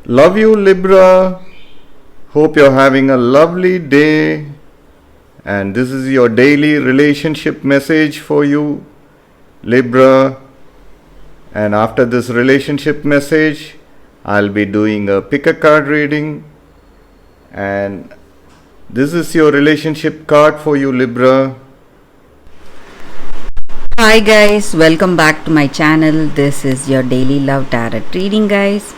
Love you, Libra. Hope you're having a lovely day. And this is your daily relationship message for you, Libra. And after this relationship message, I'll be doing a pick a card reading. And this is your relationship card for you, Libra. Hi guys, welcome back to my channel. This is your daily love tarot reading, guys.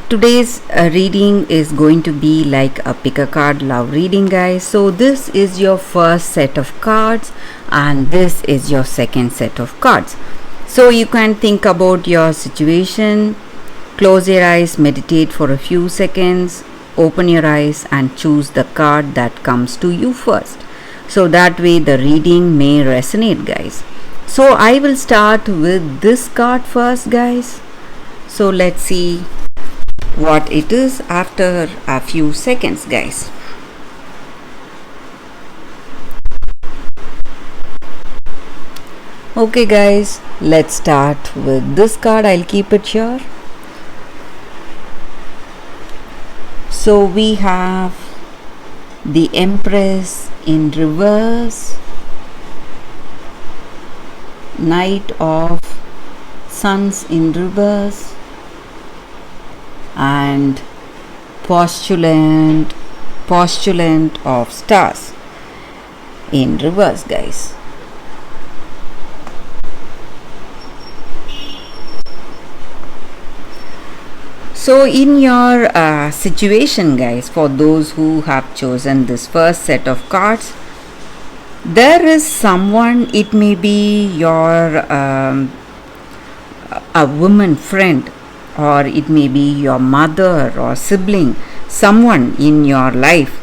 Today's reading is going to be like a pick a card love reading, guys. So this is your first set of cards and this is your second set of cards. So you can think about your situation, close your eyes, meditate for a few seconds, open your eyes and choose the card that comes to you first. So that way the reading may resonate, guys. So I will start with this card first, guys. So let's see what it is after a few seconds, guys. Okay guys, let's start with this card. I'll keep it here. So we have the Empress in reverse, Knight of Suns in reverse, and postulant of stars in reverse, guys. So in your situation, guys, for those who have chosen this first set of cards, there is someone, it may be your a woman friend, or it may be your mother or sibling, someone in your life,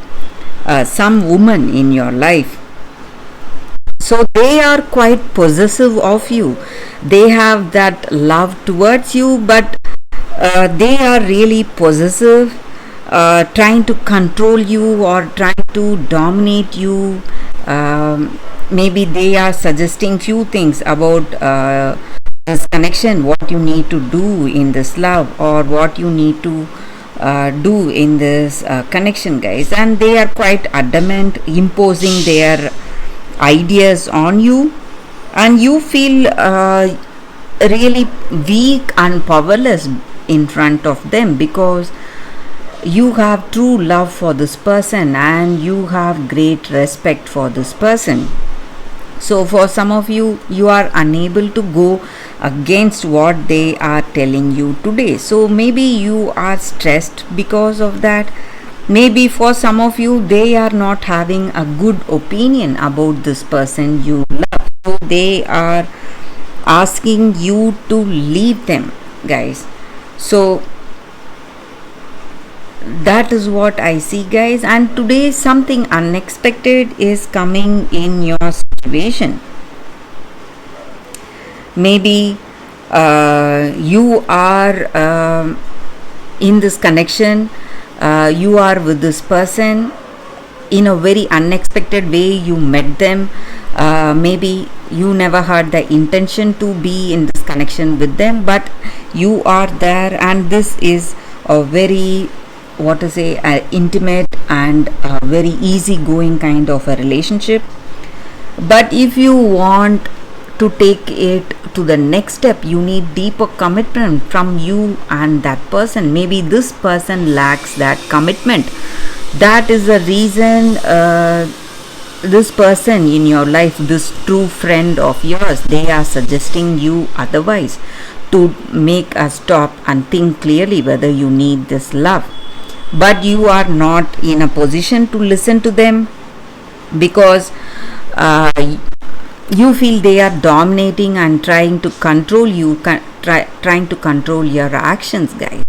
some woman in your life. So they are quite possessive of you. They have that love towards you, but they are really possessive, trying to control you or trying to dominate you. Maybe they are suggesting few things about this connection, what you need to do in this love, or what you need to do in this connection, guys. And they are quite adamant, imposing their ideas on you, and you feel really weak and powerless in front of them, because you have true love for this person and you have great respect for this person. So for some of you, you are unable to go against what they are telling you today. So maybe you are stressed because of that. Maybe for some of you, they are not having a good opinion about this person you love. So they are asking you to leave them, guys. So that is what I see, guys. And today something unexpected is coming in your situation. Maybe you are in this connection, you are with this person in a very unexpected way. You met them, maybe you never had the intention to be in this connection with them, but you are there, and this is a very, what to say, intimate and very easygoing kind of a relationship. But if you want to take it to the next step, you need deeper commitment from you and that person. Maybe this person lacks that commitment. That is the reason this person in your life, this true friend of yours, they are suggesting you otherwise, to make a stop and think clearly whether you need this love. But you are not in a position to listen to them, because you feel they are dominating and trying to control you, trying to control your actions, guys.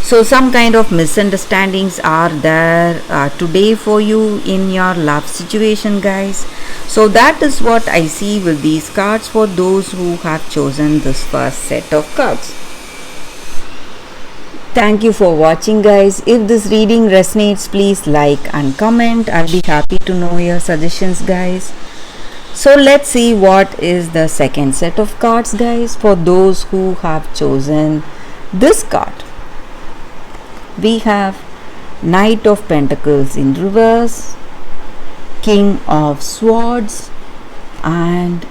So some kind of misunderstandings are there today for you in your love situation, guys. So that is what I see with these cards for those who have chosen this first set of cards. Thank you for watching, guys. If this reading resonates, please like and comment. I'll be happy to know your suggestions, guys. So let's see what is the second set of cards, guys, for those who have chosen this card. we have Knight of Pentacles in reverse, King of Swords, and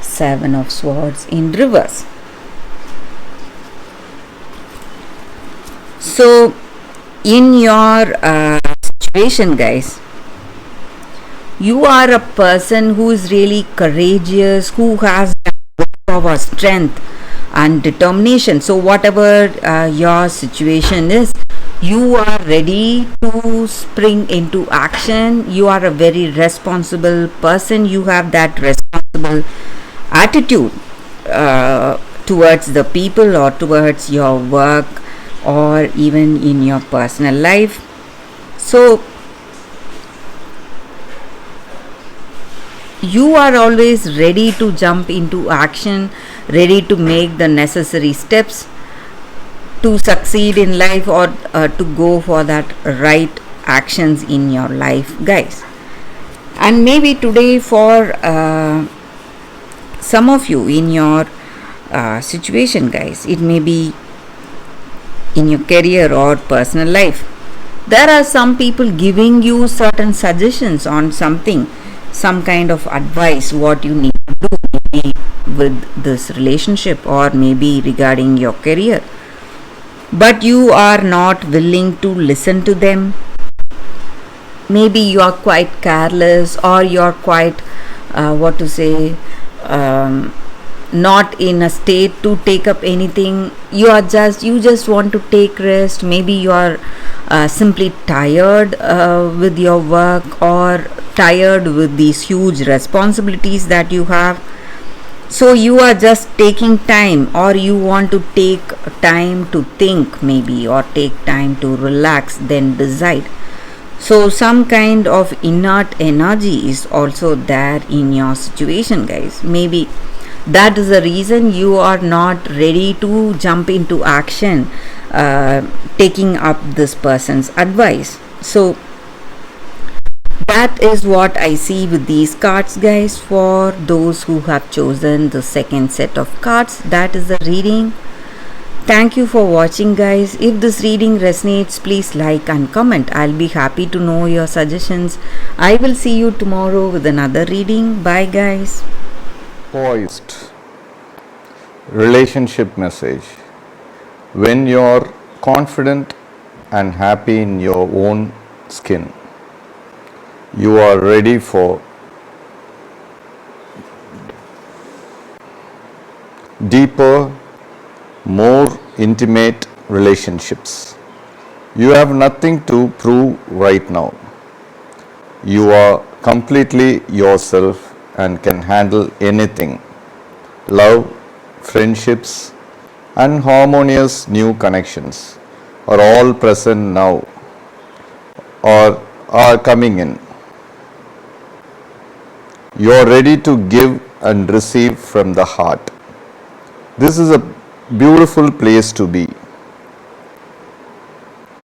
Seven of Swords in reverse. So, in your situation, guys, you are a person who is really courageous, who has our strength and determination. So whatever your situation is, you are ready to spring into action. You are a very responsible person. You have that responsible attitude towards the people or towards your work or even in your personal life. So you are always ready to jump into action, ready to make the necessary steps to succeed in life or to go for that right actions in your life, guys. And maybe today for some of you in your situation, guys, it may be in your career or personal life, there are some people giving you certain suggestions on something, some kind of advice what you need to do, maybe with this relationship or maybe regarding your career, but you are not willing to listen to them. Maybe you are quite careless or you are quite not in a state to take up anything. You just want to take rest. Maybe you are simply tired with your work or tired with these huge responsibilities that you have. So you are just taking time, or you want to take time to think maybe, or take time to relax, then decide. So some kind of inert energy is also there in your situation, guys. Maybe that is the reason you are not ready to jump into action, taking up this person's advice. So that is what I see with these cards, guys. For those who have chosen the second set of cards, that is the reading. Thank you for watching, guys. If this reading resonates, please like and comment. I'll be happy to know your suggestions. I will see you tomorrow with another reading. Bye, guys. Poised. Relationship message. When you're confident and happy in your own skin, you are ready for deeper, more intimate relationships. You have nothing to prove right now. You are completely yourself and can handle anything. Love, friendships, and harmonious new connections are all present now or are coming in. You are ready to give and receive from the heart. This is a beautiful place to be.